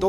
2